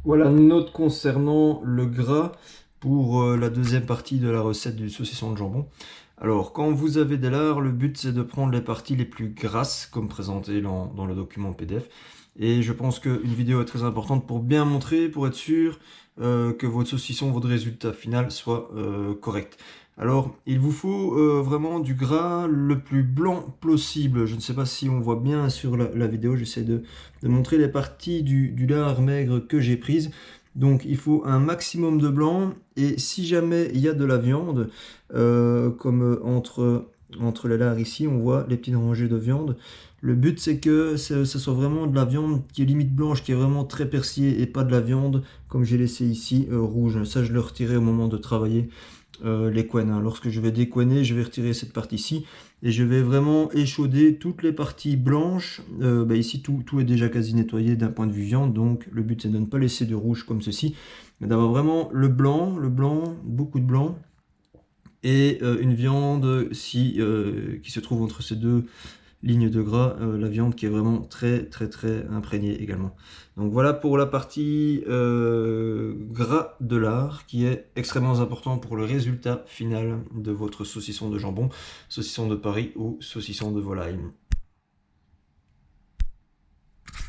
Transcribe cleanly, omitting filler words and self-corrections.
Voilà une note concernant le gras pour la deuxième partie de la recette du saucisson de jambon. Alors, quand vous avez des lards, le but c'est de prendre les parties les plus grasses, comme présenté dans le document PDF. Et je pense qu'une vidéo est très importante pour bien montrer, pour être sûr que votre saucisson, votre résultat final soit correct. Alors, il vous faut vraiment du gras le plus blanc possible. Je ne sais pas si on voit bien sur la vidéo, j'essaie de montrer les parties du lard maigre que j'ai prises. Donc il faut un maximum de blanc, et si jamais il y a de la viande, comme entre les lards ici, on voit les petites rangées de viande. Le but c'est que ce soit vraiment de la viande qui est limite blanche, qui est vraiment très persillée, et pas de la viande comme j'ai laissé ici rouge. Ça je le retirerai au moment de travailler les couennes, hein. Lorsque je vais découenner, je vais retirer cette partie-ci et je vais vraiment échauder toutes les parties blanches. Ici, tout est déjà quasi nettoyé d'un point de vue viande, donc le but c'est de ne pas laisser de rouge comme ceci, mais d'avoir vraiment le blanc, beaucoup de blanc, et une viande qui se trouve entre ces deux lignes de gras, la viande qui est vraiment très imprégnée également. Donc voilà pour la partie gras de lard, qui est extrêmement important pour le résultat final de votre saucisson de jambon, saucisson de Paris ou saucisson de volaille.